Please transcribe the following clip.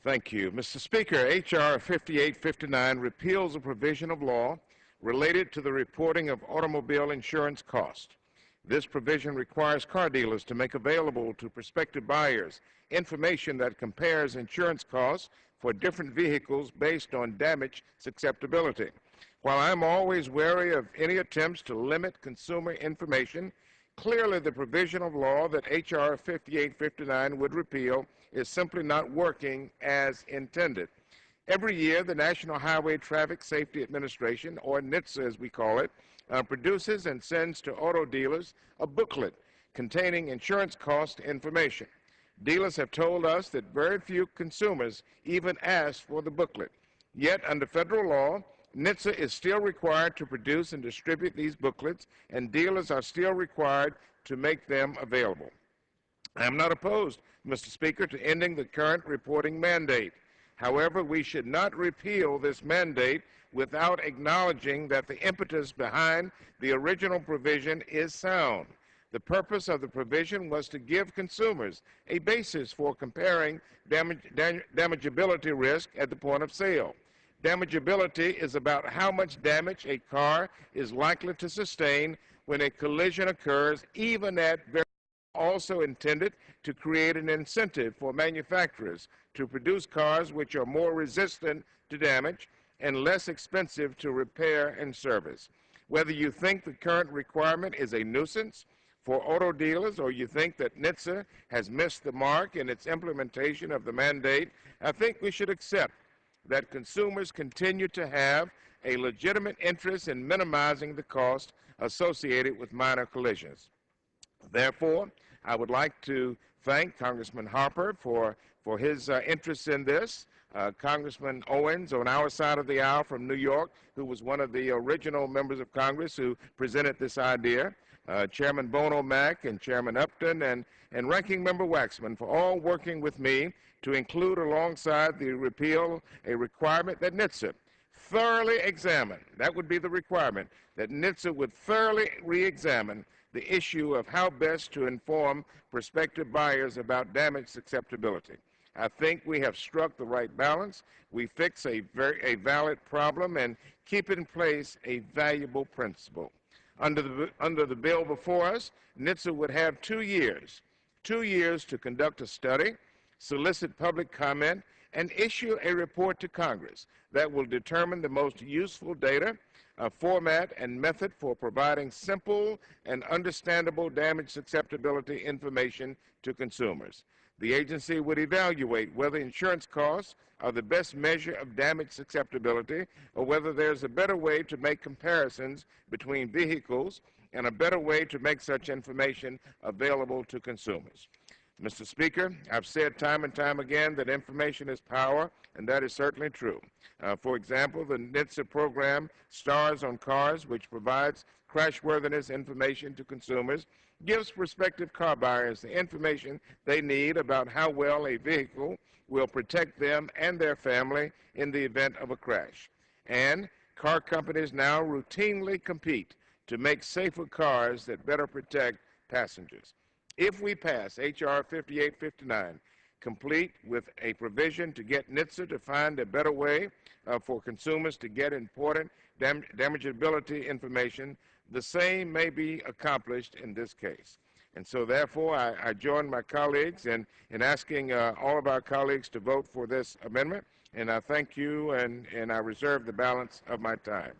Thank you. Mr. Speaker, H.R. 5859 repeals a provision of law related to the reporting of automobile insurance costs. This provision requires car dealers to make available to prospective buyers information that compares insurance costs for different vehicles based on damage susceptibility. While I'm always wary of any attempts to limit consumer information, clearly the provision of law that H.R. 5859 would repeal is simply not working as intended. Every year, the National Highway Traffic Safety Administration, or NHTSA as we call it, produces and sends to auto dealers a booklet containing insurance cost information. Dealers have told us that very few consumers even ask for the booklet. Yet, under federal law, NHTSA is still required to produce and distribute these booklets, and dealers are still required to make them available. I am not opposed, Mr. Speaker, to ending the current reporting mandate. However, we should not repeal this mandate without acknowledging that the impetus behind the original provision is sound. The purpose of the provision was to give consumers a basis for comparing damageability risk at the point of sale. Damageability is about how much damage a car is likely to sustain when a collision occurs, even at very also intended to create an incentive for manufacturers to produce cars which are more resistant to damage and less expensive to repair and service. Whether you think the current requirement is a nuisance for auto dealers or you think that NHTSA has missed the mark in its implementation of the mandate, I think we should accept that consumers continue to have a legitimate interest in minimizing the cost associated with minor collisions. Therefore, I would like to thank Congressman Harper for his interest in this, Congressman Owens on our side of the aisle from New York, who was one of the original members of Congress who presented this idea, Chairman Bono Mack and Chairman Upton and Ranking Member Waxman for all working with me to include alongside the repeal a requirement that NHTSA thoroughly examine, that would be the requirement, that NHTSA would thoroughly re-examine the issue of how best to inform prospective buyers about damage susceptibility. I think we have struck the right balance. We fix a valid problem and keep in place a valuable principle. Under the bill before us, NHTSA would have 2 years to conduct a study, solicit public comment, and issue a report to Congress that will determine the most useful data, format, and method for providing simple and understandable damage susceptibility information to consumers. The agency would evaluate whether insurance costs are the best measure of damage susceptibility or whether there's a better way to make comparisons between vehicles and a better way to make such information available to consumers. Mr. Speaker, I've said time and time again that information is power, and that is certainly true. For example, the NHTSA program Stars on Cars, which provides crashworthiness information to consumers, gives prospective car buyers the information they need about how well a vehicle will protect them and their family in the event of a crash. And car companies now routinely compete to make safer cars that better protect passengers. If we pass H.R. 5859, complete with a provision to get NHTSA to find a better way for consumers to get important damageability information, the same may be accomplished in this case. And so therefore, I join my colleagues in asking all of our colleagues to vote for this amendment, and I thank you, and I reserve the balance of my time.